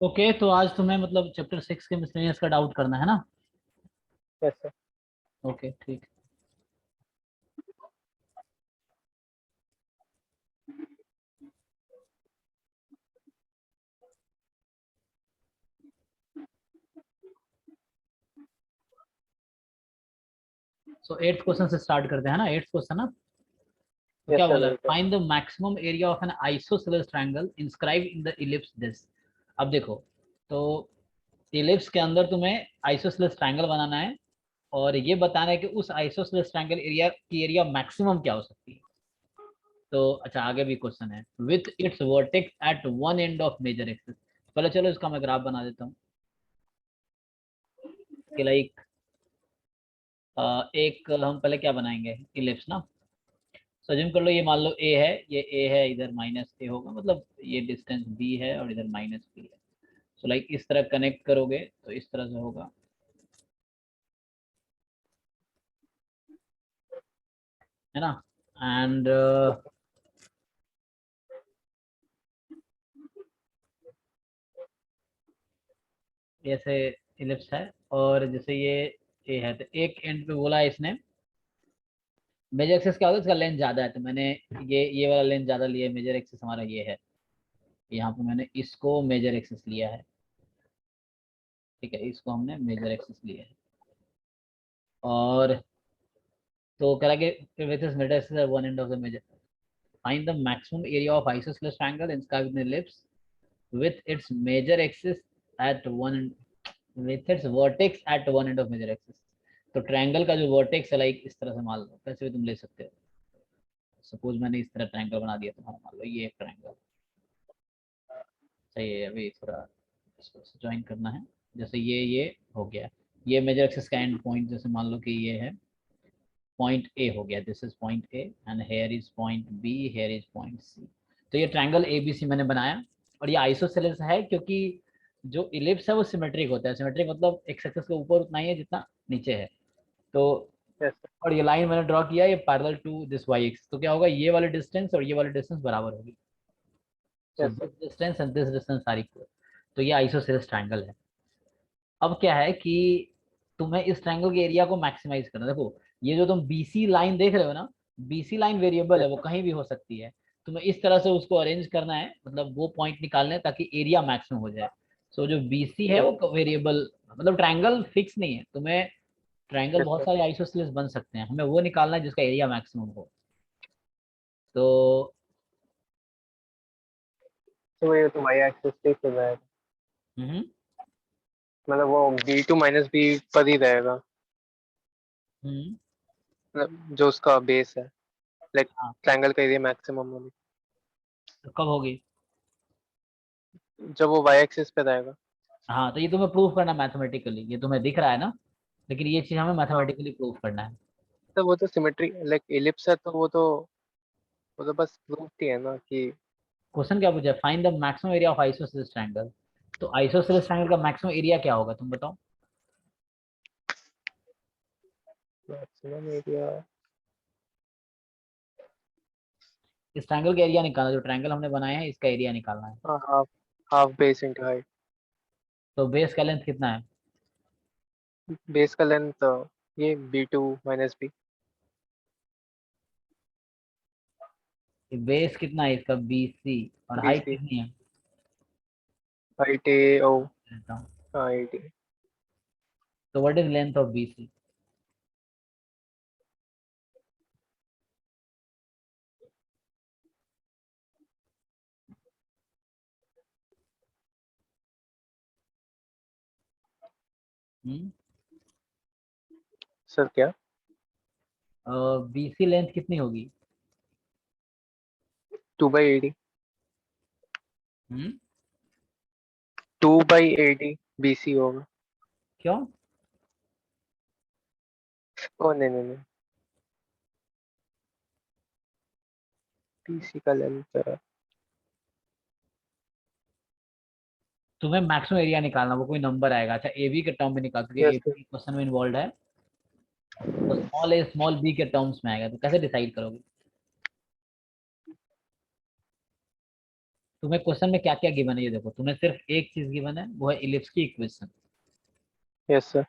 Okay, तो आज तुम्हें मतलब चैप्टर 6 के मिसलेनियस का डाउट करना है ना। Yes sir. ओके ठीक। सो एट्थ क्वेश्चन से स्टार्ट करते हैं ना। एट्थ क्वेश्चन ना, तो यस क्या सर बोला है? बिल्कुल। Find the maximum area of N isosceles triangle inscribe in the ellipse this. अब देखो, तो इलिप्स के अंदर तुम्हें आइसोसेलेस ट्रायंगल बनाना है और ये बताना है कि उस आइसोसेलेस ट्रायंगल एरिया की एरिया मैक्सिमम क्या हो सकती है। तो अच्छा, आगे भी क्वेश्चन है with its vertex at one end of major axis. पहले चलो इसका मैं ग्राफ बना देता हूँ कि लाइक एक हम पहले क्या बनाएंगे, इलिप्स ना। सज्यूम कर लो, ये मान लो ए है, ये ए है, इधर माइनस ए होगा, मतलब ये डिस्टेंस बी है और इधर माइनस बी है। सो लाइक इस तरह कनेक्ट करोगे तो इस तरह से होगा, है ना। एंड ऐसे इलिप्स है और जैसे ये ए है, तो एक एंड पे बोला है इसने मेजर एक्सिस क्या होता है, इसका लेंथ ज्यादा है, तो मैंने ये वाला लेंथ ज्यादा लिया है। मेजर एक्सिस हमारा ये है, यहाँ पे मैंने इसको मेजर एक्सिस लिया है। ठीक है, इसको हमने मेजर एक्सिस लिया है। और तो कह रहा कि with this middle axis at one end of the measure, find the maximum area of isosceles triangle inscribed in the ellipse with its major axis at one with its vertex at one end of major axis। तो triangle का जो vertex है like इस तरह से मान लो, कैसे भी तुम ले सकते हो। सपोज मैंने इस तरह ट्रायंगल बना दिया तुम्हारा, मान लो ये एक ट्रायंगल सही है। अभी थोड़ा इसको ज्वाइन करना है। जैसे ये हो गया, ये मेजर एक्सिस का एंड पॉइंट, जैसे मान लो कि ये है पॉइंट ए हो गया, this is point A and here is point B, here is point C. तो ये ट्रायंगल ए बी सी मैंने बनाया और ये आइसोसेलेस है क्योंकि जो इलिप्स है वो सिमेट्रिक होता है। सिमेट्रिक मतलब एक्स एक्सिस के ऊपर उतना ही है जितना नीचे है। तो यस सर। और ये लाइन मैंने ड्रॉ किया, ये parallel to this Y axis, तो क्या होगा, ये वाले डिस्टेंस और ये वाले डिस्टेंस बराबर होगी। So yes sir. This distance and this distance are equal. तो ये आइसोसेलेस ट्रायंगल है। अब क्या है कि तुम्हें इस ट्रायंगल के एरिया को मैक्सिमाइज करना है। देखो, ये जो तुम बीसी लाइन देख रहे हो ना, बीसी लाइन वेरिएबल है, यस वो सर। कहीं भी हो सकती है। तुम्हें इस तरह से उसको अरेंज करना है, मतलब वो पॉइंट निकालने हैं ताकि एरिया मैक्सिमम हो जाए। सो जो बीसी है यस वो वेरिएबल, मतलब ट्रायंगल फिक्स नहीं है। तुम्हें ट्रायंगल यस बहुत सर। सारे आइसोसेलेस बन सकते हैं, हमें वो निकालना है जिसका एरिया मैक्सिमम हो। तो तो ये तो वाई एक्सिस पे ही जाएगा, हम्म मतलब वो बी टू माइनस बी पर ही रहेगा, हम्म मतलब जो उसका बेस है, लाइक हाँ, ट्रायंगल का एरिया मैक्सिमम होगी तो कब होगी? जब वो वाई एक्सिस पे रहेगा। हाँ, तो ये तुम्हें प्रूव करना मैथमेटिकली, ये तुम्हें दिख रहा है ना, लेकिन ये चीज हमें हाँ, मैथमेटिकली प्रूव करना है। तो वो तो सिमेट्री लाइक एलिप्स है, तो वो तो बस प्रूफ ही है ना कि क्वेश्चन क्या पूछा है? Find the maximum area of isosceles triangle. तो आइसोसेलेस ट्रायंगल का मैक्सिमम एरिया क्या होगा, तुम बताओ। Maximum area. इस ट्रायंगल का एरिया निकालना, जो ट्रायंगल हमने बनाया है इसका एरिया निकालना है। हाँ, half half base into height. तो बेस का लेंथ कितना है? बेस का लेंथ ये B two minus B. Base कितना है इसका? B C. और बी हाइट सी। कितनी है? Height A O. देता हूँ। हाँ 80। तो what is length of B C? Sir क्या? बी सी लेंथ कितनी होगी? 2/80। हम्म 2/80 बी सी होगा। क्यों? ओ नहीं नहीं नहीं, बी सी का लेंथ। तुम्हें मैक्सिमम एरिया निकालना, वो कोई नंबर आएगा। अच्छा, ए बी के टर्म में निकाल, क्योंकि ए यस। बी क्वेश्चन में इन्वॉल्व है। तो स्मॉल ए स्मॉल बी के टर्म्स में आएगा, तो कैसे डिसाइड करोगे? तुम्हें क्वेश्चन में क्या क्या गिवन है ये देखो, तुम्हें सिर्फ एक चीज गिवन है, वो है इलिप्स की इक्वेशन, यस सर।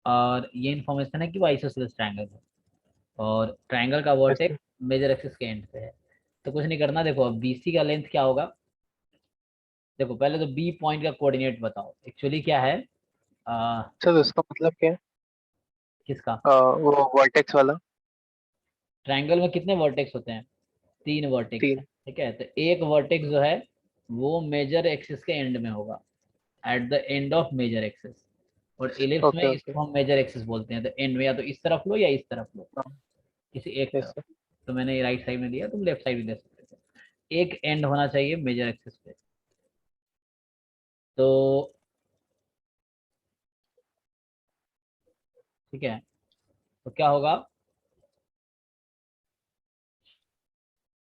और ये इन्फॉर्मेशन है कि वो आइसोसेलेस ट्रायंगल है, और ट्रायंगल का yes sir. Vertex major axis के एंड पे है। तो कुछ नहीं करना, देखो अब बीसी का लेंथ क्या होगा। देखो पहले तो बी पॉइंट का कोऑर्डिनेट बताओ, एक्चुअली क्या है। आ, सर उसका मतलब क्या है? किसका? वो वर्टेक्स वाला। ट्रायंगल में कितने वर्टेक्स होते हैं? 3 वर्टेक्स है, तीन। ठीक है। तो एक वर्टेक्स जो है वो मेजर एक्सिस के एंड में होगा, at the end of major axis. और इलिप्स में ओके ओके। इसको हम मेजर एक्सिस बोलते हैं। तो एंड में या तो इस तरफ लो या इस तरफ लो, हाँ। किसी एक यस तरफ। सर। तो मैंने राइट साइड में दिया, तुम लेफ्ट साइड में दे सकते थे। एक एंड होना चाहिए मेजर एक्सिस पे। तो ठीक है, तो क्या होगा,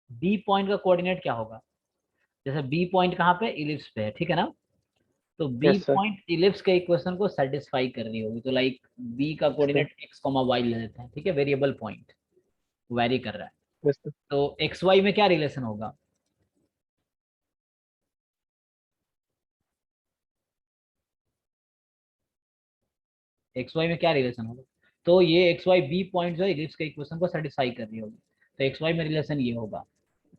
बी पॉइंट का कोऑर्डिनेट क्या होगा। जैसे बी पॉइंट कहाँ पे, इलिप्स पे है, ठीक है ना। तो B yes sir. Point ellipse के इक्वेशन को सेटिस्फाई कर रही होगी। तो लाइक बी का कोऑर्डिनेट एक्स कॉमा वाई ले लेते हैं, ठीक है, वेरिएबल पॉइंट वैरी कर रहा है। Yes sir. तो एक्स वाई में क्या रिलेशन होगा। एक्स वाई में क्या रिलेशन होगा। तो ये एक्स वाई बी पॉइंट जो है इलिप्स के इक्वेशन को सेटिस्फाई कर रही होगी। तो एक्स वाई में रिलेशन ये होगा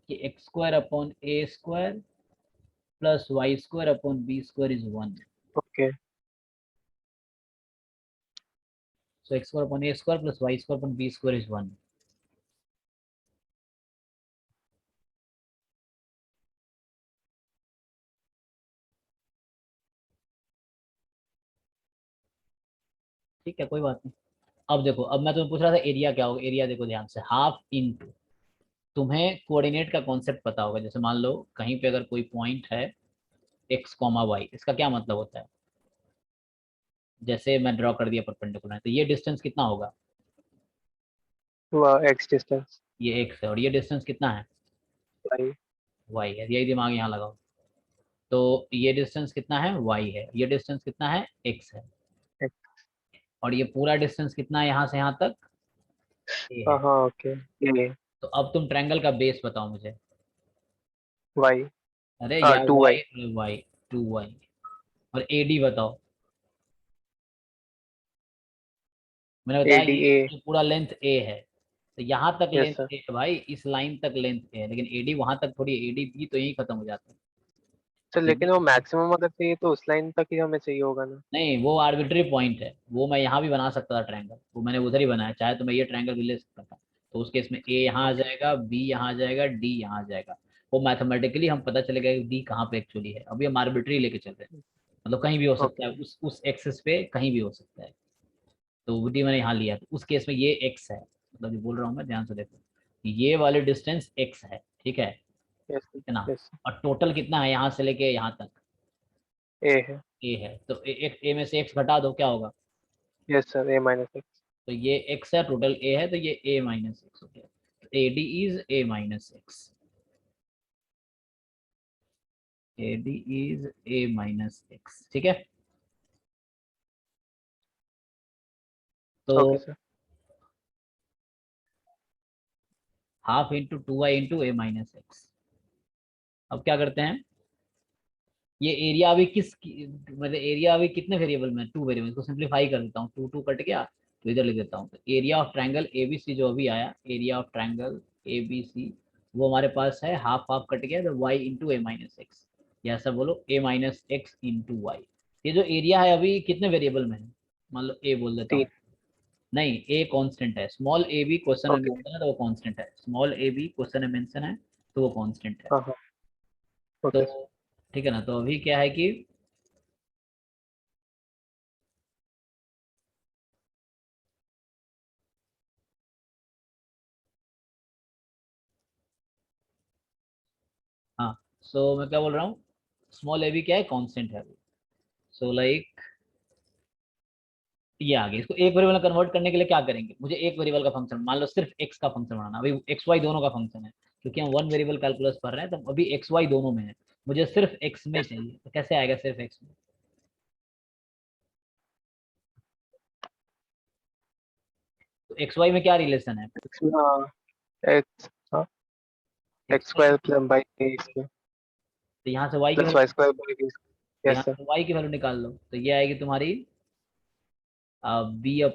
कि X square upon A square plus Y square upon B square is 1। Okay. So X square upon A square plus Y square upon B square is 1। ठीक है, कोई बात नहीं। अब देखो, अब मैं तुम्हें पूछ रहा था एरिया क्या होगा। एरिया देखो ध्यान से, हाफ इंटू, तुम्हें कोऑर्डिनेट का कॉन्सेप्ट पता होगा। जैसे मान लो कहीं पे अगर कोई पॉइंट है एक्स कॉमा वाई, इसका क्या मतलब होता है। जैसे मैं ड्रॉ कर दिया परपेंडिकुलर, तो ये डिस्टेंस कितना होगा। X distance. ये एक्स है, और ये डिस्टेंस कितना है, वाई। वाई है। यही दिमाग यहाँ लगाओ। तो ये डिस्टेंस कितना है, वाई है। ये डिस्टेंस कितना है, एक्स है। और ये पूरा डिस्टेंस कितना है यहाँ से यहाँ तक, ए हाँ है। हाँ ओके। ये तो अब तुम ट्रायंगल का बेस बताओ मुझे। वाई। अरे यार, to Y. Y Y, 2y। और एडी बताओ। मैंने ए बताया डी ये ए। जो पूरा लेंथ ए है, तो यहाँ तक यस लेंथ सर। ए है भाई, इस लाइन तक लेंथ ए है, लेकिन एडी वहां तक थोड़ी, एडी भी तो यही खत्म हो जाता है। सर तो लेकिन वो ये, मैक्सिमम अगर चाहिए तो उस लाइन तक ही हमें चाहिए होगा ना। नहीं वो आर्बिट्री पॉइंट है, वो मैं यहाँ भी बना सकता था ट्रायंगल, वो मैंने उधर ही बनाया, चाहे तो मैं ये ट्रायंगल भी ले सकता था। तो उस केस में ए यहाँ आ ओके। जाएगा, बी यहाँ आ जाएगा, डी यहाँ आ जाएगा। वो मैथमेटिकली हम पता चलेगा कि डी कहाँ पे एक्चुअली है। अभी हम आर्बिट्री लेके चल रहे हैं, मतलब कहीं भी हो सकता ओके। है, उस एक्सिस पे कहीं भी हो सकता है। तो डी मैंने यहाँ लिया, तो उस केस में ये एक्स है, मतलब ये बोल रहा हूँ मैं, ध्यान से देखो। ये वाली डिस्टेंस एक्स है, ठीक है यस सर। है ना। यस। और टोटल कितना है यहाँ से लेके यहाँ तक, ए है। ए है। तो ए में से एक्स घटा दो, क्या होगा। यस सर ए माइनस एक्स। तो ये एक्स है, टोटल ए है, तो ये ए माइनस एक्स हो गया। तो A D is a minus x, A D is a minus x, ठीक है। तो okay sir. Half into 2y into a minus x. अब क्या करते हैं, ये एरिया अभी मतलब एरिया अभी कितने वेरिएबल में, 2 वेरिएबल। इसको सिंप्लीफाई कर देता हूँ, 2 2 कट गया, तो इधर लिख देता हूँ। तो एरिया ऑफ ट्रायंगल एबीसी जो अभी आया, एरिया ऑफ ट्रायंगल एबीसी, वो हमारे पास है हाफ हाफ कट गया, तो Y into a minus x, या ऐसा बोलो ए माइनस एक्स इंटू वाई। ये जो एरिया है अभी कितने वेरिएबल में है, मान लो ए बोल देता तीन। हूँ। नहीं, ए कांस्टेंट है, स्मॉल ए भी क्वेश्चन में ओके। मेंशन है तो वो कांस्टेंट है, स्मॉल ए भी क्वेश्चन में मेंशन है तो वो कांस्टेंट है। हाँ हाँ। तो ओके सर। ठीक है ना, तो अभी क्या है कि हाँ, सो मैं क्या बोल रहा हूँ, स्मॉल ए बी क्या है, कांस्टेंट है अभी। सो लाइक ये आगे, इसको एक वेरिएबल में कन्वर्ट करने के लिए क्या करेंगे, मुझे एक वेरिएबल का फंक्शन, मान लो सिर्फ एक्स का फंक्शन बनाना, अभी एक्स वाई दोनों का फंक्शन है, क्योंकि हम वन वेरिएबल कैलकुलस पढ़ रहे हैं, तो अभी एक्स वाई दोनों में है, मुझे सिर्फ एक्स में यस सर। चाहिए। तो कैसे आएगा सिर्फ एक्स में। तो एक्स वाई में क्या रिलेशन है, हाँ एक्स। हाँ x x y square plus by a square. तो यहाँ से y की plus value, y square by b. तो यस यहाँ सर। से y की वैल्यू निकाल लो, तो ये आएगी तुम्हारी b/a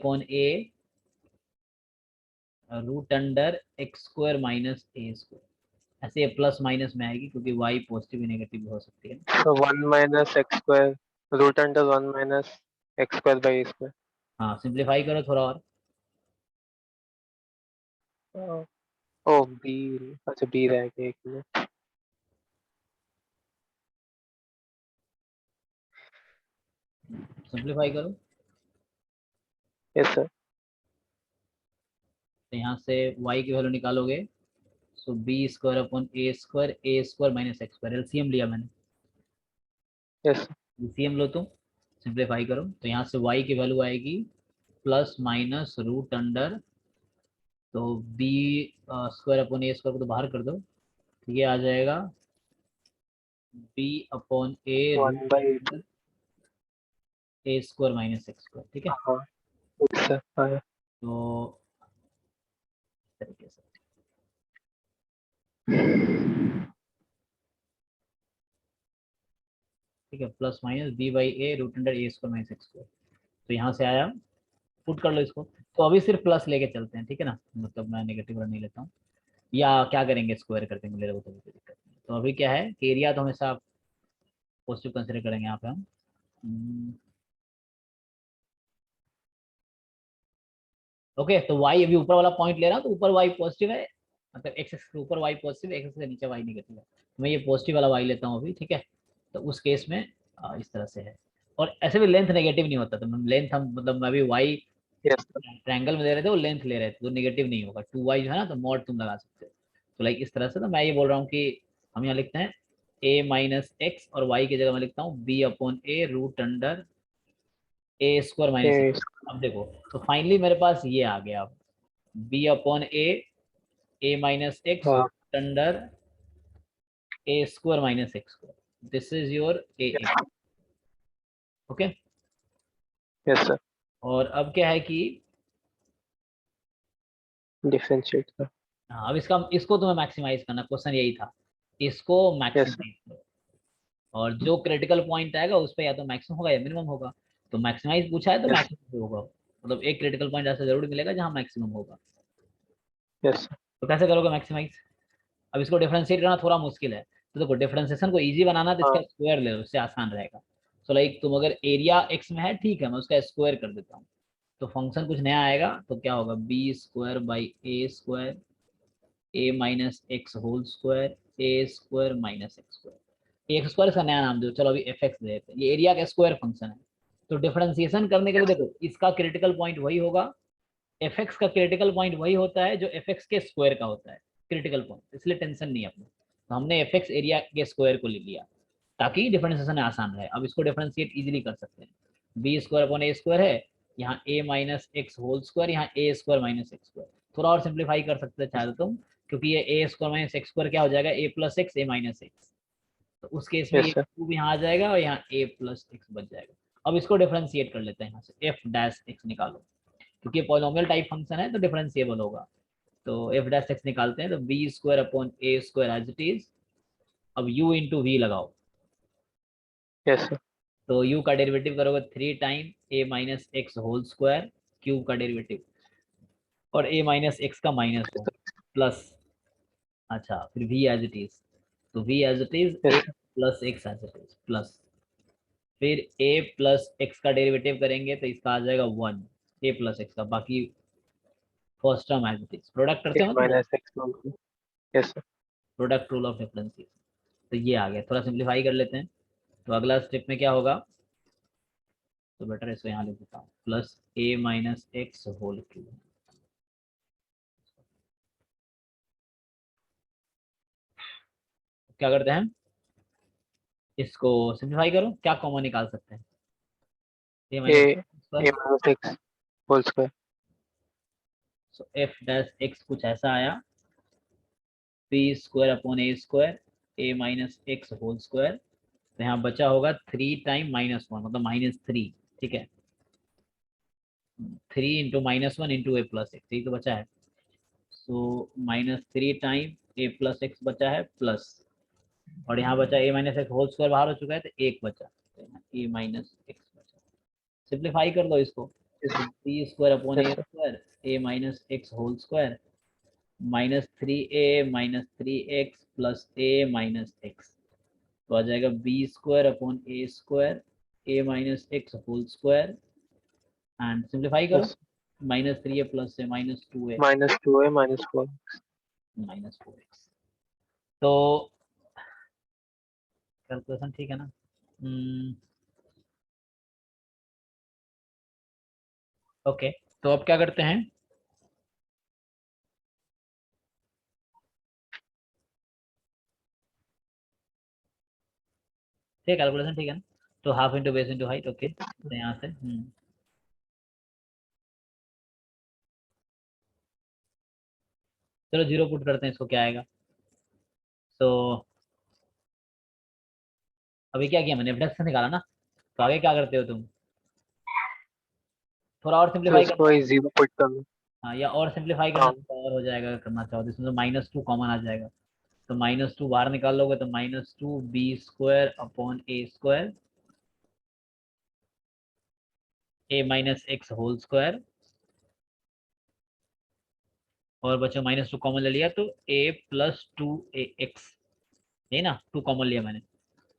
root under x square minus a square. ऐसे ये प्लस माइनस में आएगी क्योंकि y पॉजिटिव भी नेगेटिव भी हो सकती है। So 1 minus x square root under 1 minus x square by a square. हाँ सिंप्लीफाई करो थोड़ा और। Oh, oh b, अच्छा b रह गया एक मिनट। सिंप्लीफाई करो, यस सर। तो यहाँ से y की वैल्यू निकालोगे, सो बी स्क्वायर अपॉन ए square minus x square, LCM लिया मैंने, यस सर। एलसीएम लो तुम, सिंप्लीफाई करो, तो यहाँ से y की वैल्यू आएगी प्लस माइनस रूट अंडर, तो बी स्क्वायर अपॉन ए स्क्वायर को तो बाहर कर दो, तो ये आ जाएगा B upon A 1 root by 8। Under A square minus x square, ठीक है। हाँ यस सर। हाँ तो इस तरीके से, ठीक है, plus minus b by a root under A square minus x square, तो यहाँ से आया, पुट कर लो इसको। तो अभी सिर्फ प्लस लेके चलते हैं, ठीक है ना, मतलब मैं नेगेटिव वाला नहीं लेता हूँ, या क्या करेंगे, स्क्वायर करते हैं, मेरे को तो कोई दिक्कत नहीं। तो अभी क्या है कि एरिया तो हमेशा पॉजिटिव कंसिडर करेंगे यहाँ पे हम। ओके, तो y अभी ऊपर वाला पॉइंट ले रहा हूँ, तो ऊपर y पॉजिटिव है, मतलब एक्स एक्सिस के ऊपर y पॉजिटिव है, एक्स एक्सिस के नीचे y नेगेटिव है, तो मैं ये पॉजिटिव वाला y लेता हूँ अभी, ठीक है। तो उस केस में इस तरह से है, और ऐसे भी लेंथ नेगेटिव नहीं होता, तो लेंथ हम मतलब मैं अभी y यस सर। ट्रायंगल में दे रहे थे, वो लेंथ ले रहे थे, तो नेगेटिव नहीं होगा, 2y जो है ना, तो मॉड तुम लगा सकते हो। तो लाइक इस तरह से, तो मैं ये बोल रहा हूँ कि हम यहाँ लिखते हैं a माइनस एक्स, और y की जगह मैं लिखता हूँ b अपॉन ए रूट अंडर ए स्क्वायर माइनस एक्स। यस। अब देखो, तो फाइनली मेरे पास ये आ गया, अब b upon a minus x हाँ root under A square minus x square, this is your a x, okay. Yes sir. और अब क्या है कि डिफरेंशिएट सर। हाँ, अब इसको तुम्हें मैक्सिमाइज करना, क्वेश्चन यही था, इसको यस सर। मैक्सिमाइज करो, और जो क्रिटिकल पॉइंट आएगा उस पर या तो मैक्सिमम होगा या मिनिमम होगा, तो मैक्सिमाइज पूछा है तो यस मैक्सिमम होगा, मतलब एक क्रिटिकल पॉइंट ऐसा जरूर मिलेगा जहाँ मैक्सिमम होगा। Yes sir. तो कैसे करोगे मैक्सिमाइज? अब इसको डिफरेंशिएट करना थोड़ा मुश्किल है, तो देखो डिफरेंशिएशन को इजी बनाना तो हाँ इसका स्क्वायर ले लो, उससे आसान रहेगा। तो लाइक तुम अगर एरिया एक्स में है, ठीक है, मैं उसका स्क्वायर कर देता हूँ, तो फंक्शन कुछ नया आएगा, तो क्या होगा, b square by a square a minus x whole square a square minus x square, x square का नया नाम दो, चलो अभी एफ एक्स दे देते हैं, ये एरिया का स्क्वायर फंक्शन है। तो डिफरेंशिएशन करने के लिए देखो, इसका क्रिटिकल पॉइंट वही होगा, एफ एक्स का क्रिटिकल पॉइंट वही होता है जो एफ एक्स के स्क्वायर का होता है क्रिटिकल पॉइंट, इसलिए टेंशन नहीं है अपने। तो हमने एफ एक्स एरिया के स्क्वायर को ले लिया ताकि डिफरेंशिएशन आसान रहे। अब इसको डिफरेंशिएट इजीली कर सकते हैं, बी स्क्वायर अपॉन ए स्क्वायर है, यहाँ ए माइनस एक्स होल स्क्वायर, यहाँ ए स्क्वायर माइनस एक्स स्क्वायर, थोड़ा और सिंप्लीफाई कर सकते हैं चाहे तो तुम, क्योंकि ये ए स्क्वायर माइनस एक्स स्क्वायर क्या हो जाएगा, ए प्लस एक्स ए माइनस एक्स, तो उस केस में ये यस सर। क्यूब यहाँ आ जाएगा और यहाँ ए प्लस एक्स बच जाएगा। अब इसको डिफरेंशिएट कर लेते हैं, यहाँ से एफ डैश एक्स निकालो, क्योंकि पॉलिनोमियल टाइप फंक्शन है तो डिफरेंशिएबल होगा। तो एफ डैश एक्स निकालते हैं, तो B square upon A square as it is, अब u इंटू वी लगाओ, यस सर। तो u का डेरिवेटिव करोगे 3 time a minus x whole square, cube का डेरिवेटिव, और a माइनस एक्स का माइनस हो, प्लस, अच्छा फिर v एज इट इज, तो v as it is yes a sir. Plus x as it is, plus फिर a plus x का derivative करेंगे तो इसका आ जाएगा 1, a प्लस एक्स का, बाकी first term as it is, product करते ए हो तो minus x. Yes sir. Product rule of differentiation. तो ये आ गया, थोड़ा सिंप्लीफाई कर लेते हैं, तो अगला स्टेप में क्या होगा, तो बेटर इसको यहाँ लिख देता हूँ, plus a minus x whole cube, क्या करते हैं, इसको सिंप्लीफाई करो, क्या कॉमन निकाल सकते हैं, ए ए माइनस ए माइनस एक्स होल स्क्वायर। सो एफ डैश एक्स कुछ ऐसा आया, P square upon A square a minus x whole square, तो यहाँ बचा होगा 3 टाइम -1, मतलब -3, ठीक है, 3 into -1 into a plus x, यही तो बचा है, so -3 time a plus x बचा है, प्लस और यहाँ बचा a minus x whole square बाहर हो चुका है तो एक बचा, ए माइनस एक्स बचा। सिंप्लीफाई कर लो इसको, तो B square upon a yes sir, square a minus x whole square -3a - 3x plus a minus x, तो आ जाएगा B square upon A square a minus x whole square and simplify करो, yes -3a plus से -2a -2 है -4। -4x। तो calculation ठीक है ना? ओके, तो अब क्या करते हैं, ठीक कैलकुलेशन ठीक है ना? तो half into base into height, okay, तो यहाँ से चलो जीरो पुट करते हैं, इसको क्या आएगा। तो अभी क्या किया मैंने, फ्लेक्स निकाला ना, तो आगे क्या करते हो तुम, थोड़ा और तो सिंप्लीफाई इसको करना है। वही 0 पुट करना। हाँ, या और सिंप्लीफाई करना हाँ तो और हो जाएगा, अगर करना चाहो तो इसमें तो -2 कॉमन आ जाएगा, तो -2 बाहर निकाल लोगे तो -2 b square upon A square a minus x whole square, और बच्चों -2 कॉमन ले लिया तो a प्लस 2ax, ये ना 2 कॉमन लिया मैंने,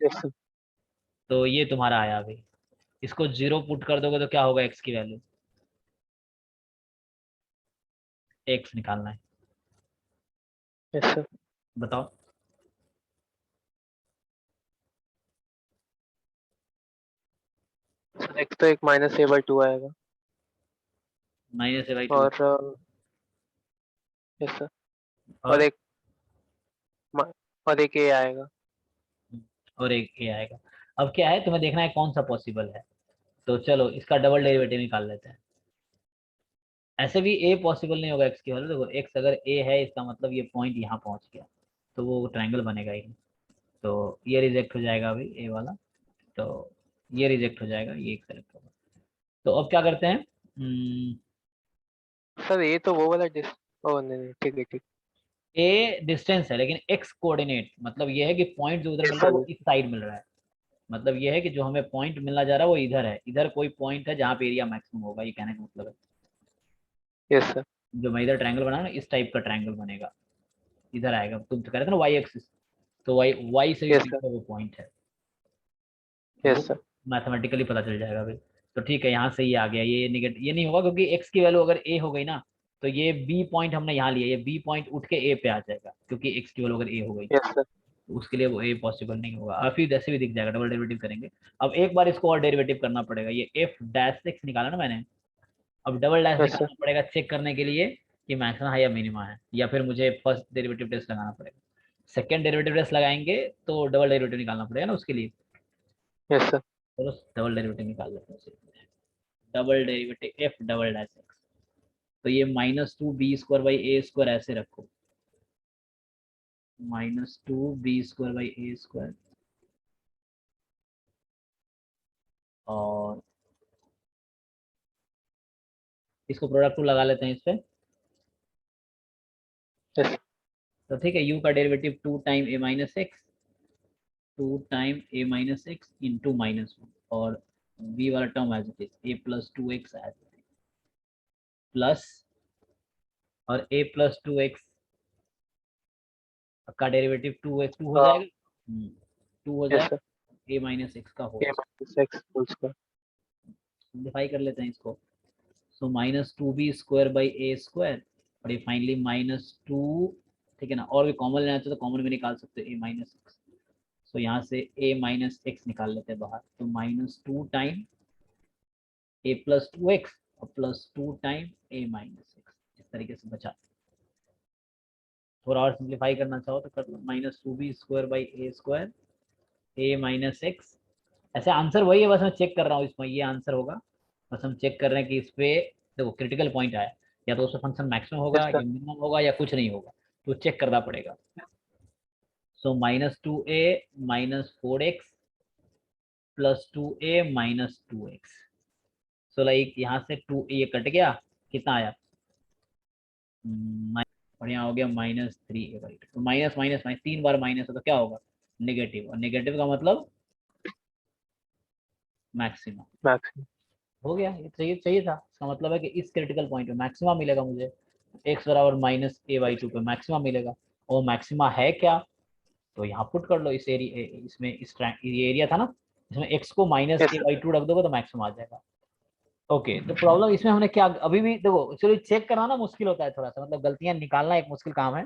यस सर, तो ये तुम्हारा आया अभी। इसको जीरो पुट कर दोगे तो क्या होगा, x की वैल्यू, x निकालना है, यस सर। बताओ। सर x तो एक -a/2 आएगा। -a/2, और यस सर, और और एक म- और एक a आएगा। और एक ये आएगा। अब क्या है, तुम्हें देखना है कौन सा पॉसिबल है, तो चलो इसका डबल यस सर, डेरिवेटिव निकाल लेते हैं। ऐसे भी a पॉसिबल नहीं होगा x की वैल्यू, देखो x अगर a है इसका मतलब ये पॉइंट यहाँ पहुंच गया, तो वो ट्रायंगल बनेगा ही नहीं, तो ये रिजेक्ट हो जाएगा अभी a वाला, तो ये रिजेक्ट हो जाएगा, ये एक सेलेक्ट होगा। तो अब क्या करते हैं, सर ये तो वो वाला डिस। ओ नहीं नहीं, ठीक है ठीक। ए डिस्टेंस है लेकिन एक्स कोऑर्डिनेट, मतलब ये है कि पॉइंट जो उधर यस मिल रहा है सर, वो इस साइड मिल रहा है, मतलब ये है कि जो हमें पॉइंट मिलना जा रहा है वो इधर है, इधर कोई पॉइंट है जहाँ पे एरिया मैक्सिमम होगा, ये कहने का मतलब है। यस सर, जो मैं इधर ट्रायंगल बना ना, इस टाइप का ट्रायंगल बनेगा, इधर आएगा, तुम तो कह रहे थे ना वाई एक्सिस, तो वाई से भी यस सर, पीछे वो पॉइंट है, वो यस सर, मैथमेटिकली पता चल जाएगा भाई। तो ठीक है, यहाँ से ये आ गया, ये निगेटिव ये नहीं होगा क्योंकि एक्स की वैल्यू अगर ए हो गई ना, तो ये बी पॉइंट हमने यहाँ लिया, ये बी पॉइंट उठ के ए पे आ जाएगा क्योंकि एक्स की वैल्यू अगर ए हो गई, यस सर, तो उसके लिए वो ए पॉसिबल नहीं होगा, और फिर ऐसे भी दिख जाएगा, डबल डेरिवेटिव करेंगे। अब एक बार इसको और डेरिवेटिव करना पड़ेगा, ये एफ डैश एक्स निकाला ना मैंने, अब डबल डैश यस सर, निकालना पड़ेगा चेक करने के लिए कि मैक्सिमम है या मिनिमा है, या फिर मुझे फर्स्ट डेरिवेटिव टेस्ट लगाना पड़ेगा। सेकेंड डेरिवेटिव टेस्ट लगाएंगे तो डबल डेरिवेटिव निकालना पड़ेगा ना उसके लिए, यस सर, तो डबल डेरिवेटिव निकाल लेते हैं। Double derivative f double dash x, तो ये -2 b square by a square ऐसे रखो, -2 b square by a square, और इसको प्रोडक्ट टू लगा लेते हैं इस पे, यस तो ठीक है, u का derivative 2 time a minus x, 2 time a minus x into -1, और v वाला term as it is a plus 2x as plus, और a प्लस 2x का डेरिवेटिव 2x 2 हो हाँ, जाएगा, 2 हो यस सर, जाएगा a माइनस एक्स का a whole, -x whole square. Simplify कर लेते हैं इसको, सो -2b² बाई ए स्क्वायर, और ये फाइनली -2, ठीक है ना, और भी कॉमन लेना चाहिए तो कॉमन भी निकाल सकते हो a माइनस एक्स, सो यहाँ से a माइनस एक्स निकाल लेते हैं बाहर, तो -2 टाइम a प्लस 2x और +2 टाइम a माइनस एक्स, इस तरीके से बचा। थोड़ा और सिंप्लीफाई करना चाहो तो कर लो, -2b² by a square a minus x, ऐसे आंसर वही है, बस मैं चेक कर रहा हूँ इसमें ये आंसर होगा, बस हम चेक कर रहे हैं कि इस पे देखो क्रिटिकल पॉइंट आया, या तो उसका फंक्शन मैक्सिमम होगा यस या सर, मिनिमम होगा या कुछ नहीं होगा, तो चेक करना पड़ेगा। सो -2a -4x +2a -2x, so like यहाँ से 2 ये कट गया, कितना आया, और यहाँ हो गया -3a, राइट, तो माइनस माइनस माइनस 3 बार माइनस है तो क्या होगा, नेगेटिव, और नेगेटिव का मतलब मैक्सिमम। मैक्सिमम। हो गया, ये चाहिए चाहिए था। इसका मतलब है कि इस क्रिटिकल पॉइंट पे मैक्सिमा मिलेगा मुझे, x बराबर माइनस ए बाई टू पे मैक्सिमा मिलेगा। और मैक्सिमा है क्या, तो यहाँ पुट कर लो इस एरिया, इसमें इस ये एरिया था ना, इसमें x को minus yes A sir. By two रख दोगे तो मैक्सिमम आ जाएगा। ओके, तो प्रॉब्लम इसमें हमने क्या, अभी भी देखो चलो चेक कराना मुश्किल होता है थोड़ा सा, मतलब गलतियां निकालना एक मुश्किल काम है,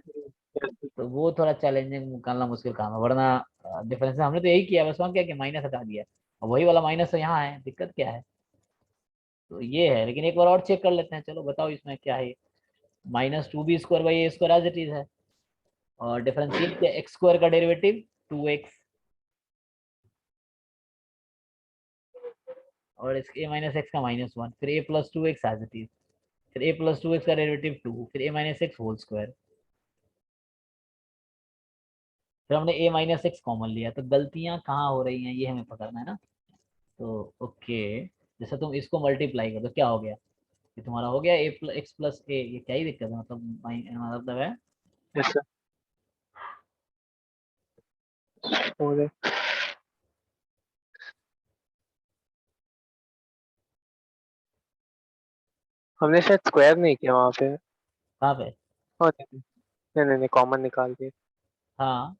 तो वो थोड़ा चैलेंजिंग निकालना मुश्किल काम है, वरना डिफरेंस हमने तो यही किया, बस वहाँ क्या कि माइनस हटा दिया, अब वही वाला माइनस तो यहाँ है, दिक्कत क्या है, तो ये है। लेकिन एक बार और चेक कर लेते हैं, चलो बताओ इसमें क्या है। Minus two b square by a square as it is है, और डिफरेंशिएट किया एक्स स्क्वायर का डेरिवेटिव 2x, और इसके a माइनस एक्स का माइनस वन, फिर a plus two x as it is, फिर a प्लस टू एक्स का डेरिवेटिव टू, फिर a minus x whole square, फिर हमने a माइनस एक्स कॉमन लिया, तो गलतियां कहाँ हो रही हैं ये हमें पकड़ना है ना। तो ओके, जैसे तुम इसको मल्टीप्लाई कर दो क्या हो गया, ये तुम्हारा हो गया एक्स प्लस ए, ये क्या ही दिक्कत है, मतलब है। Yes sir. हो गए। हमने शायद स्क्वायर नहीं किया वहाँ पे। कहाँ पे, और नहीं नहीं नहीं, कॉमन निकाल दिए। हाँ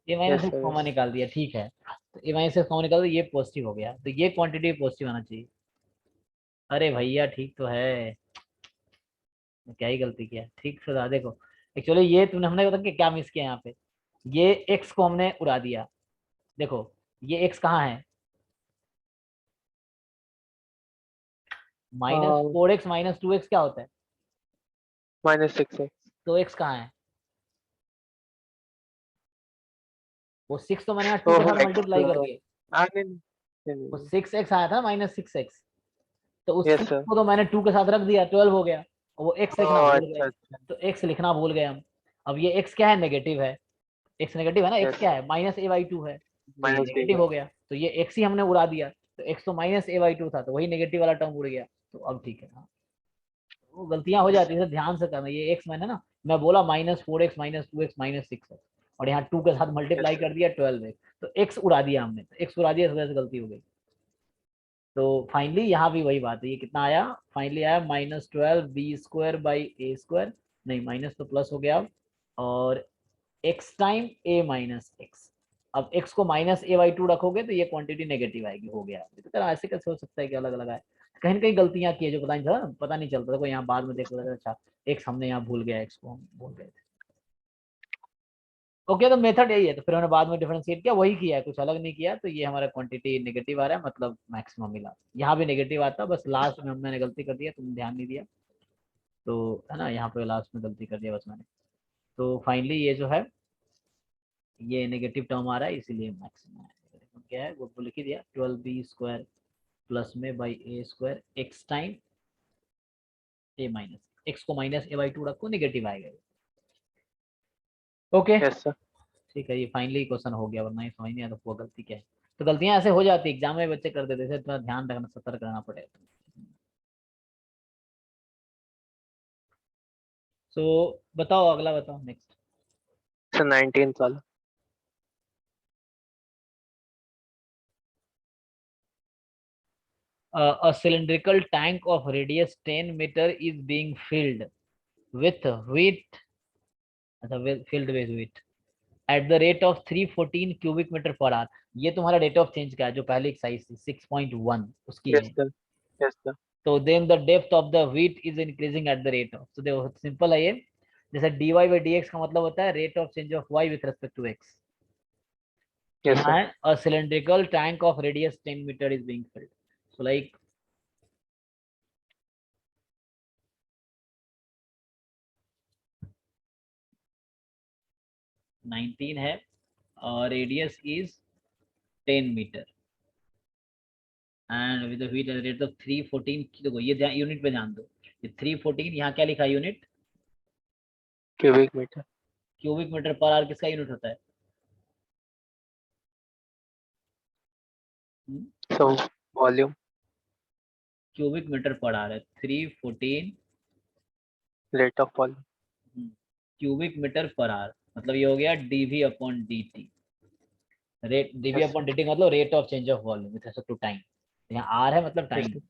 a minus yes x sir common yes. निकाल दिया, ठीक है, तो ए माइनस एक्स कॉमन निकाल दिया, ये पॉजिटिव हो गया, तो ये क्वांटिटी पॉजिटिव आना चाहिए। अरे भैया ठीक तो है, क्या ही गलती किया, ठीक से था देखो। एक्चुअली ये तुमने, हमने पता कि क्या मिस किया यहाँ पे, ये एक्स को हमने उड़ा दिया, देखो ये एक्स कहाँ है, minus four x minus two x क्या होता है, माइनस सिक्स है। तो एक्स कहाँ है, वो सिक्स तो मैंने यहाँ टू के ओह साथ एक्स। मल्टीप्लाई कर दिए, नहीं नहीं नहीं वो नहीं। सिक्स एक्स आया था माइनस सिक्स एक्स, तो उस यस सिक्स सर। को तो मैंने टू के साथ रख दिया, 12 हो गया, और वो एक्स लिखना ओह भूल गए, अच्छा अच्छा। तो एक्स लिखना भूल गए हम। अब ये एक्स क्या है, नेगेटिव है, एक्स नेगेटिव है ना, एक्स यस। क्या है माइनस ए बाई टू है, तो ये माइनस नेगेटिव हो गया, तो ये एक्स ही हमने उड़ा दिया, तो एक्स तो माइनस ए बाई टू था, तो वही नेगेटिव वाला टर्म उड़ गया, तो अब ठीक है। हाँ, वो गलतियां हो जाती है, ध्यान से करना, ये एक्स मैंने ना, मैं बोला minus four x minus two x minus six है, और यहाँ टू के साथ यस मल्टीप्लाई सर। कर दिया 12 एक्स, तो एक्स उड़ा दिया हमने, तो एक्स उड़ा दिया, इस वजह से गलती हो गई। तो फाइनली यहाँ भी वही बात है, ये कितना आया, फाइनली आया minus 12 b square by a square, नहीं माइनस तो प्लस हो गया, और x time a minus x, अब एक्स को माइनस ए बाई टू रखोगे तो ये क्वांटिटी नेगेटिव आएगी, हो गया। तो ऐसे कैसे हो सकता है कि अलग अलग आए, कहीं ना कहीं गलतियां की है जो पता नहीं चलता, देखो यहाँ बाद में देखो, अच्छा एक्स हमने यहाँ भूल गया, एक्स को हम भूल गए थे। ओके, तो मेथड यही है, तो फिर हमने बाद में डिफरेंशिएट किया, वही किया है, कुछ अलग नहीं किया, तो ये हमारा क्वांटिटी नेगेटिव आ रहा है, मतलब मैक्सिमम मिला, यहाँ भी नेगेटिव आता, बस लास्ट में मैंने गलती कर दिया, तुमने ध्यान नहीं दिया, तो है ना, यहाँ पे लास्ट में गलती कर दिया बस मैंने। तो फाइनली ये जो है, ये नेगेटिव टर्म आ रहा है, इसीलिए मैक्सिमम है, क्या है वो लिख ही दिया, 12b² प्लस में by a square x time a minus, x को माइनस ए बाई टू रखो, नेगेटिव आएगा। Okay, yes sir. ठीक है, ये फाइनली क्वेश्चन हो गया, वरना ये समझ नहीं आता वो गलती क्या है। तो गलतियां ऐसे हो जाती है, एग्जाम में बच्चे कर देते हैं, थोड़ा ध्यान रखना, सतर्क रहना पड़ेगा। सो बताओ, अगला बताओ नेक्स्ट। सर 19 वाला। A cylindrical tank of radius 10 meter is being filled with wheat, अच्छा filled with wheat at the rate of 314 cubic meter per hour। ये तुम्हारा रेट ऑफ चेंज का है, जो पहले एक्सरसाइज थी 6.1 उसकी यस है। सर। Yes sir. तो then the depth of the wheat is increasing at the rate of, तो देखो सिंपल है ये, जैसे dy बाई dx का मतलब होता है rate of change of y with respect to x, तो यस यहाँ सर। है a cylindrical tank of radius 10 meter is being filled, so like 19 है, और radius is 10 meter, and with the wheat at rate of 314, देखो ये unit पे ध्यान दो, ये 314 यहाँ क्या लिखा है unit, cubic meter. Cubic meter per hour किसका यूनिट होता है, so volume. Cubic meter per hour है 314 rate of volume. Cubic meter per hour, मतलब ये हो गया dv upon dt, rate d v Yes. Upon dt का मतलब rate of change of volume with respect to time. यहाँ आर है मतलब Yes. Time,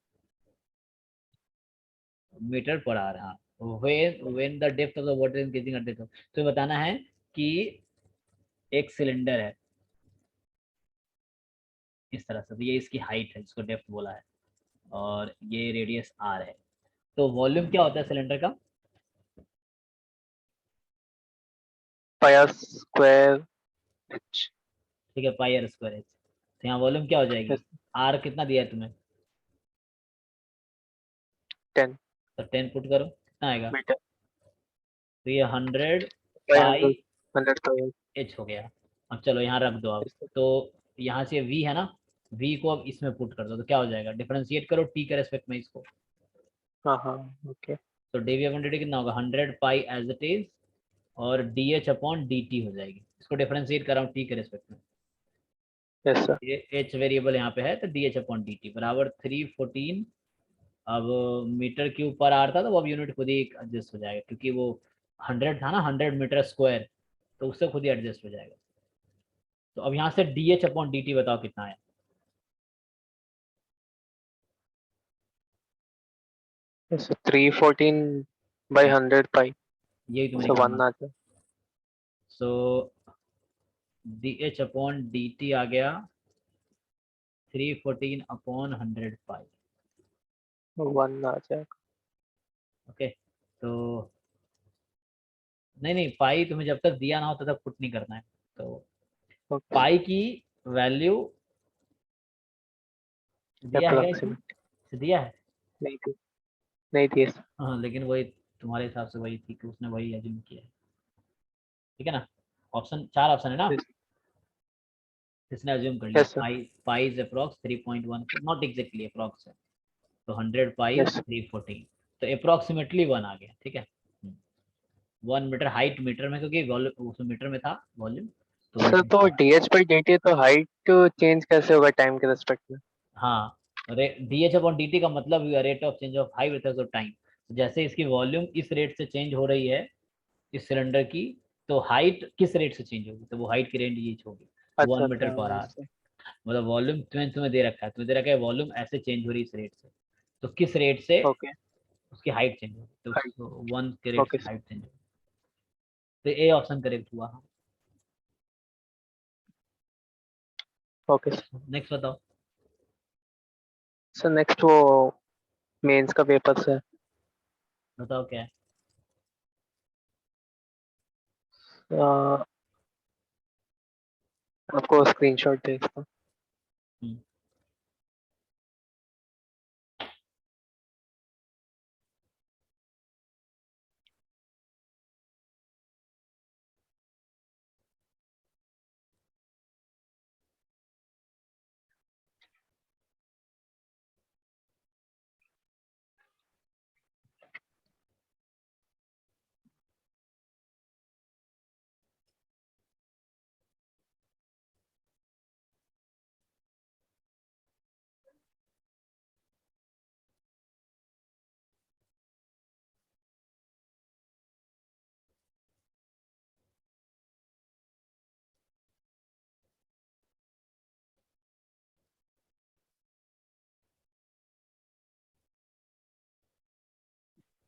meter per r. हाँ, when the depth of the water is increasing at the, तो बताना है कि एक सिलेंडर है इस तरह से, तो ये इसकी हाइट है जिसको डेप्थ बोला है, और ये रेडियस आर है। तो वॉल्यूम क्या होता है सिलेंडर का? Pi r square h. ठीक है, पाई आर स्क्वायर एच। तो यहाँ वॉल्यूम क्या हो जाएगी? Yes. आर कितना दिया है तुम्हें? 10 तो 10 पुट करो, कितना आएगा? meter. तो ये 100 By पाई 100,000. एच हो गया। अब चलो यहाँ रख दो। अब Yes, sir. तो यहाँ से v है ना, v को अब इसमें पुट कर दो, तो क्या हो जाएगा? डिफरेंशिएट करो t के रेस्पेक्ट में इसको। हाँ okay. तो dv अपॉन dt कितना होगा? 100 पाई एज इट इज, और dh अपॉन dt हो जाएगी। इसको डिफरेंशिएट कर रहा हूँ t के रेस्पेक्ट में। Yes sir. ये h वेरिएबल यहाँ पे है, तो dh अपॉन dt बराबर 314। अब मीटर क्यूब पर आर था, तो वो अब यूनिट खुद ही एडजस्ट हो जाएगा, क्योंकि वो 100 था ना, 100 मीटर स्क्वायर, तो उससे खुद ही एडजस्ट हो जाएगा। तो अब यहाँ से dh अपॉन dt बताओ कितना है? Yes sir. 314 by 100 pi. यही तो मैंने So 1 करना। आता है. सो dh अपॉन dt आ गया 314 अपॉन 100 पाई। 1 आ जाएगा. ओके, तो नहीं नहीं, पाई तुम्हें जब तक दिया ना हो तब तक पुट नहीं करना है। तो Okay. पाई की वैल्यू दिया है क्या इसमें? Approximate. दिया है। नहीं थी. नहीं थी. Yes. हाँ, लेकिन वही तुम्हारे हिसाब से वही थी कि उसने वही एज्यूम किया है, ठीक है ना? ऑप्शन, 4 ऑप्शन है ना, Yes. इसने एज्यूम कर लिया। Yes sir. Pi pi is approx 3.1, not exactly approx है। तो 100 पाई Yes. 314, तो अप्रोक्सीमेटली 1 आ गया, ठीक है। 1 मीटर हाइट मीटर में, क्योंकि वॉल्यूम उसमें मीटर में था वॉल्यूम, तो सर मीटर तो पर। डीएच बाई डीटी तो हाइट चेंज कैसे होगा टाइम के रिस्पेक्ट में? हाँ, डीएच अपॉन dt का मतलब rate of change of height with time. जैसे इसकी वॉल्यूम इस रेट से चेंज हो रही है इस सिलेंडर की, तो हाइट किस रेट से चेंज होगी? तो वो हाइट की रेंज ये होगी अच्छा 1 मीटर पर आवर। ऐसे. मतलब वॉल्यूम तुम्हें दे रखा है, तुम्हें दे रखा है वॉल्यूम ऐसे चेंज हो रही है इस रेट से, तो किस रेट से ओके. उसकी हाइट चेंज होगी, तो हाइट. 1 के रेट ओके से हाइट चेंज होगी। तो ए ऑप्शन करेक्ट हुआ। ओके. नेक्स्ट बताओ। सर नेक्स्ट वो मेंस का पेपर है. बताओ क्या है? आपको स्क्रीनशॉट भेजता हूँ. हम्म,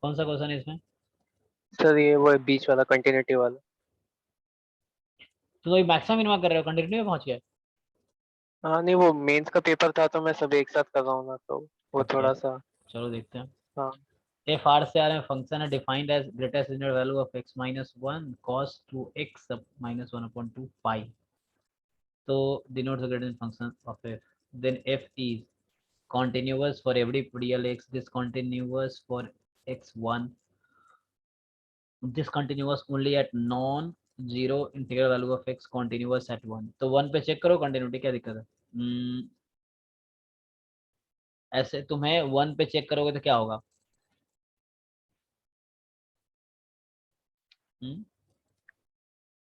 कौन सा क्वेश्चन है इसमें? सर ये वो बीच वाला कंटिन्यूटी वाला. तो ये मैक्सिमम मिनिमम कर रहे हो, कंटिन्यू में पहुंच गए? हाँ नहीं वो मेंस का पेपर था तो मैं सब एक साथ कर रहा हूँ ना तो वो ओके, थोड़ा सा. चलो देखते हैं। हाँ. if r से r में फंक्शन है defined as greatest linear value of x minus 1 cos 2x minus 1 upon 2 pi, तो denotes the gradient function of f, then f is continuous for every real x, discontinuous for x1, discontinuous only at non zero integral value of x, continuous at 1। तो 1 पे check करो continuity, क्या दिक्कत है? ऐसे तुम्हें 1 पे चेक करोगे तो क्या होगा? हम्म,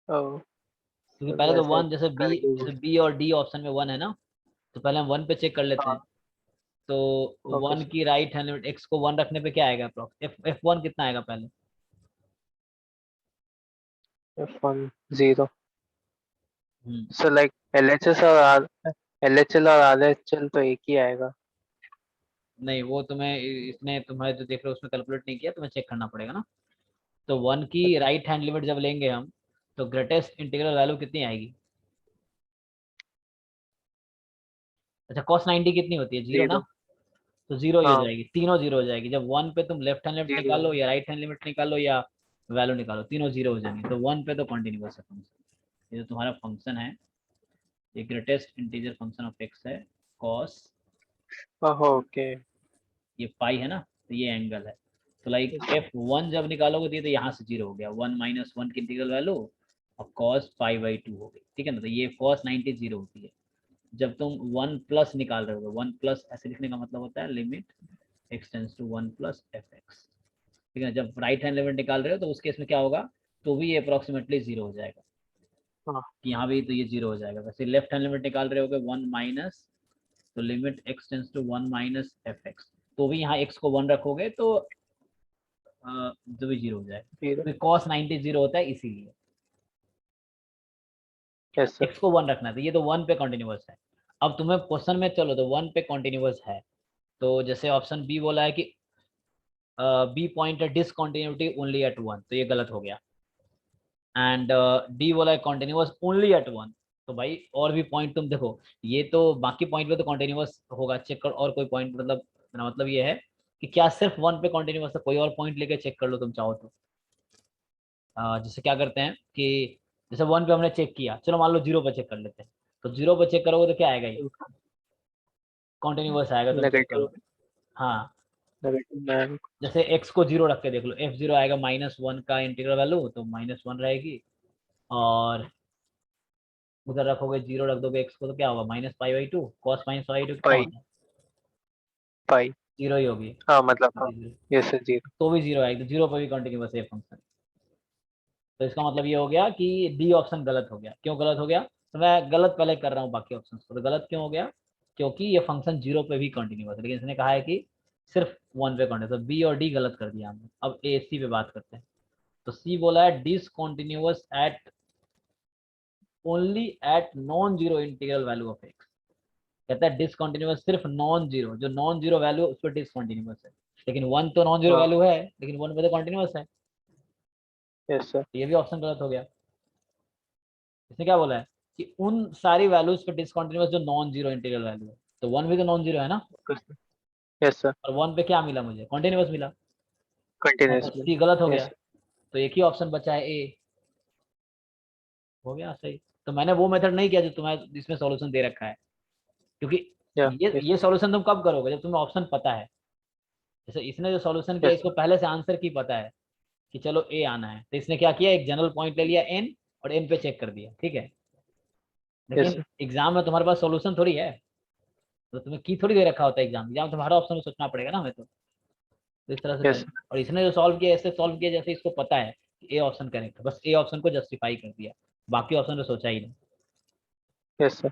ओह, क्योंकि सर पहले तो ऐसे 1, जैसे बी, कर दीजिए. जैसे बी और डी ऑप्शन में 1 है ना, तो पहले हम 1 पे चेक कर लेते हैं। हाँ. तो ओके 1 सर. की राइट हैंड लिमिट x को 1 रखने पे क्या आएगा अप्रॉक्स? f1 कितना आएगा पहले? F1 0. हम्म, सर लाइक LHS और LHL और RHL तो एक ही आएगा। नहीं वो तुम्हें इसने तुम्हारे जो देख रहे हो उसमें कैलकुलेट नहीं किया, तुम्हें चेक करना पड़ेगा ना। तो वन की अच्छा राइट हैंड लिमिट जब लेंगे हम, तो ग्रेटेस्ट इंटीग्रल वैल्यू कितनी आएगी? अच्छा cos 90 कितनी होती है, जीरो ना? 0। तो जीरो ही हो हाँ जाएगी, तीनों जीरो हो जाएगी। जब वन पे तुम लेफ्ट हैंड लिमिट 0। निकालो या राइट हैंड लिमिट निकालो या वैल्यू निकालो, तीनों जीरो हो जाएंगे। तो वन पे तो कंटिन्यूअस है फंक्शन। ये जो तुम्हारा फंक्शन है, ये greatest integer function of x है, कॉस, ओहो ओके। ये पाई है ना, तो ये एंगल है। तो लाइक एफ वन जब निकालोगे तो ये तो यहाँ से जीरो हो गया, वन माइनस वन की इंटीग्रल वैल्यू, और कॉस पाई बाई टू हो गई, ठीक है ना। तो ये कॉस 90 जीरो होती है। जब तुम वन प्लस निकाल रहे हो, वन प्लस ऐसे लिखने का मतलब होता है limit x tends to one plus f x, ठीक है। जब राइट हैंड लिमिट निकाल रहे हो तो उस केस में क्या होगा, तो भी ये अप्रोक्सीमेटली जीरो हो जाएगा, हाँ कि यहाँ भी तो ये जीरो हो जाएगा। वैसे लेफ्ट हैंड लिमिट निकाल रहे हो वन माइनस, तो limit x tends to one minus f x, तो भी यहाँ एक्स को वन रखोगे तो जो भी जीरो हो जाएगा। 0। तो कॉस 90 जीरो होता है इसीलिए यस सर। एक्स को वन रखना था। ये तो वन पे कॉन्टिन्यूअस है। अब तुम्हें क्वेश्चन में चलो तो वन पे कॉन्टिन्यूअस है, तो जैसे ऑप्शन बी बोला है कि b point discontinuity only at one, तो ये गलत हो गया। एंड डी बोला है कॉन्टिन्यूअस ओनली एट वन, तो भाई और भी पॉइंट तुम देखो, ये तो बाकी पॉइंट पे तो कॉन्टिन्यूअस होगा, चेक कर और कोई पॉइंट, मतलब मेरा मतलब ये है कि क्या सिर्फ वन पे कॉन्टिन्यूअस है, कोई और पॉइंट लेके चेक कर लो तुम चाहो तो। जैसे क्या करते हैं कि जैसे वन पे हमने चेक किया, चलो मान लो जीरो पे चेक कर लेते हैं। तो जीरो पे चेक करोगे तो क्या आएगा, ये कॉन्टिन्यूअस आएगा, तुम चेक नेगेटिव। करो। हाँ, नेगेटिव मैम। जैसे एक्स को जीरो रख के देख लो, एफ जीरो आएगा माइनस वन का इंटीग्रल वैल्यू, तो माइनस वन रहेगी। और उधर रखोगे जीरो रख दोगे एक्स को, तो क्या होगा, minus pi by two, cos minus pi two कितना पाई। होता है, पाई। जीरो ही होगी। हाँ मतलब हाँ। Yes sir 0। तो भी जीरो आएगी, तो जीरो पर भी कंटिन्यूअस है फंक्शन। तो इसका मतलब ये हो गया कि डी ऑप्शन गलत हो गया। क्यों गलत हो गया, तो मैं गलत पहले कर रहा हूँ बाकी ऑप्शन को, तो गलत क्यों हो गया, क्योंकि ये फंक्शन जीरो पे भी कंटिन्यूअस है, लेकिन इसने कहा है कि सिर्फ वन पे कंटिन्यूअस, तो बी और डी गलत कर दिया हमने। अब ए सी पे बात करते हैं। तो सी बोला है discontinuous at only at non zero integral value of x. कहता है डिसकंटिन्यूअस सिर्फ नॉन जीरो, जो नॉन जीरो वैल्यू उस पर डिसकंटिन्यूअस है। लेकिन वन तो नॉन जीरो हाँ वैल्यू है, लेकिन वन पे तो कंटिन्यूअस है, यस सर। तो ये भी ऑप्शन गलत हो गया। इसने क्या बोला है कि उन सारी वैल्यूज पे डिसकंटिन्यूअस जो नॉन जीरो इंटीग्रल वैल्यू है, तो वन भी तो नॉन जीरो है ना, यस सर। और वन पे क्या मिला मुझे, कॉन्टिन्यूअस मिला। मतलब कंटिन्यूसली। सी गलत हो गया। यस। तो एक ही ऑप्शन बचा है ए, हो गया सही। तो मैंने वो मेथड नहीं किया जो तुम्हें इसमें सॉल्यूशन दे रखा है, क्योंकि या यस। ये सॉल्यूशन तुम कब करोगे, जब तुम्हें ऑप्शन पता है। जैसे इसने जो सॉल्यूशन किया, यस इसको सर। पहले से आंसर की पता है कि चलो ए आना है, तो इसने क्या किया, एक जनरल पॉइंट ले लिया एन, और एन पे चेक कर दिया, ठीक है। यस लेकिन सर। एग्जाम में तुम्हारे पास सॉल्यूशन थोड़ी है, तो तुम्हें की थोड़ी दे रखा होता है एग्जाम, तुम्हारा ऑप्शन सोचना पड़ेगा ना हमें तो इस तरह से यस करें। सर। और इसने जो सॉल्व किया ऐसे सॉल्व किया जैसे इसको पता है कि ए ऑप्शन करेक्ट है, बस ए ऑप्शन को जस्टिफाई कर दिया, बाकी ऑप्शन तो सोचा ही नहीं। Yes sir.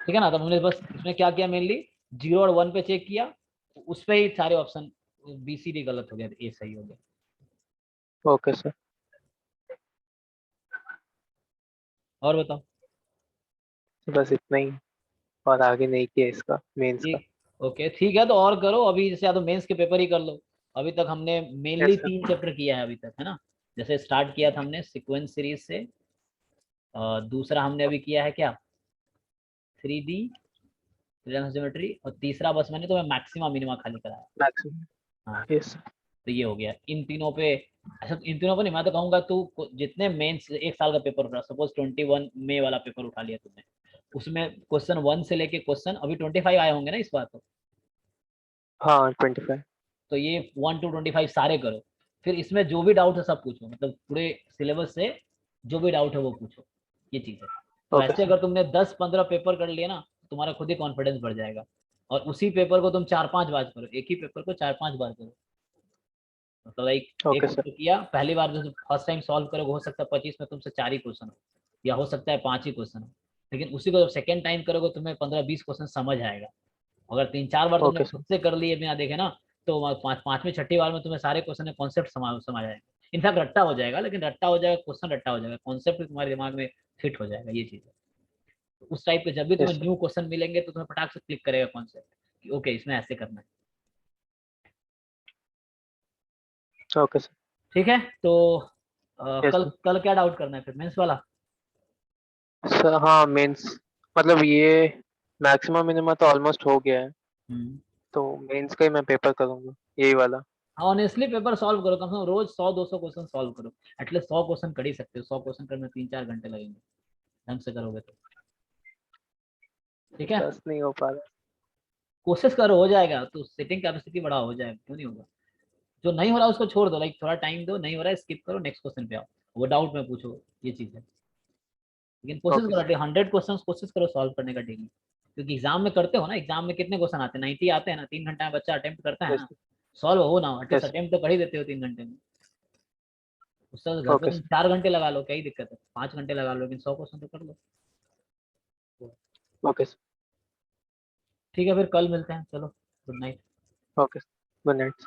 ठीक है ना। तो हमने बस इसमें क्या किया, मेनली जीरो और वन पे चेक किया, उस पर ही सारे ऑप्शन बी सी डी गलत हो गया, ए सही हो गया। Okay sir. और बताओ। बस इतना ही। और आगे नहीं किया इसका मेंस का। ठीक, ओके ठीक है, तो और करो अभी, जैसे या तो मेंस के पेपर ही कर लो। अभी तक हमने मेनली यस सर। 3 चैप्टर किया है अभी तक, है ना। जैसे स्टार्ट किया था हमने सीक्वेंस सीरीज से, दूसरा हमने अभी किया है क्या, 3D ज्योमेट्री, और तीसरा बस मैंने तुम्हें मैक्सिमा मिनिमा खाली कराया। मैक्सिमम। हाँ, यस सर। तो ये हो गया इन तीनों पे। अच्छा, इन तीनों पे नहीं, मैं तो कहूंगा तू जितने मेंस एक साल का पेपर उठा, सपोज 21 मई वाला पेपर उठा लिया तुमने, उसमें क्वेश्चन वन से लेके क्वेश्चन अभी 25 आए होंगे ना इस बार हाँ 25। तो ये 1 to 25 सारे करो। फिर इसमें जो भी डाउट है सब पूछो, मतलब पूरे सिलेबस से जो भी डाउट है वो पूछो, ये चीज़ है। तो ओके ऐसे सर। अगर तुमने 10-15 पेपर कर लिए ना, तो तुम्हारा खुद ही कॉन्फिडेंस बढ़ जाएगा। और उसी पेपर को तुम 4-5 बार करो, एक ही पेपर को 4-5 बार करो। मतलब लाइक एक ओके सर। पेपर किया पहली बार, जो फर्स्ट टाइम सॉल्व करोगे, हो सकता है 25 में तुमसे 4 ही क्वेश्चन हो, या हो सकता है 5 ही क्वेश्चन हो। लेकिन उसी को जब सेकेंड टाइम करोगे, तुम्हें 15-20 क्वेश्चन समझ आएगा। अगर 3-4 बार तुमने ओके सर। खुद से कर लिए बिना देखे ना, तो पाँचवीं छठी बार में तुम्हें सारे क्वेश्चन कॉन्सेप्ट समझ आएंगे। इनफैक्ट रट्टा हो जाएगा, लेकिन रट्टा हो जाएगा, क्वेश्चन रट्टा हो जाएगा, कॉन्सेप्ट तुम्हारे दिमाग में फिट हो जाएगा, ये चीज है। तो उस टाइप के जब भी तुम्हें यस न्यू क्वेश्चन मिलेंगे तो तुम्हें फटाक से क्लिक करेगा कॉन्सेप्ट कि ओके इसमें ऐसे करना है। Sir, okay sir. ठीक है, तो यस कल सर। कल क्या डाउट करना है फिर, मेंस वाला? सर हाँ मेंस, मतलब ये मैक्सिमम मिनिमम तो ऑलमोस्ट हो गया है, हम्म। तो मेंस का ही मैं पेपर करूंगा, यही वाला। ऑनेस्टली पेपर सॉल्व करो, कम से कम रोज 100-200 क्वेश्चन सॉल्व करो। एटलीस्ट 100 क्वेश्चन कर ही सकते हो, 100 क्वेश्चन करने में 3-4 घंटे लगेंगे ढंग से करोगे तो। ठीक है, 10 नहीं हो पा रहा। कोशिश करो, हो जाएगा तो सिटिंग कैपेसिटी बड़ा हो जाएगा, क्यों नहीं होगा। जो नहीं हो रहा उसको छोड़ दो, लाइक थोड़ा टाइम दो, नहीं हो रहा है स्किप करो, नेक्स्ट क्वेश्चन पे आओ, वो डाउट में पूछो, ये चीज है। लेकिन कोशिश ओके सर। करो 100 क्वेश्चन कोशिश करो सॉल्व करने का डेली, क्योंकि एग्जाम में करते हो ना, एग्जाम में कितने क्वेश्चन आते हैं, 90 आते हैं ना, 3 घंटे में बच्चा अटेम्प्ट करता है यस ना, सॉल्व हो ना, एटलीस्ट यस। अटेम्प्ट तो कर ही देते हो 3 घंटे में। उससे तो घर पे ओके तुम सर। 4 घंटे लगा लो, क्या ही दिक्कत है, 5 घंटे लगा लो, लेकिन 100 क्वेश्चन तो कर लो। Okay sir. ठीक है, फिर कल मिलते हैं, चलो, good night. Okay. Good night.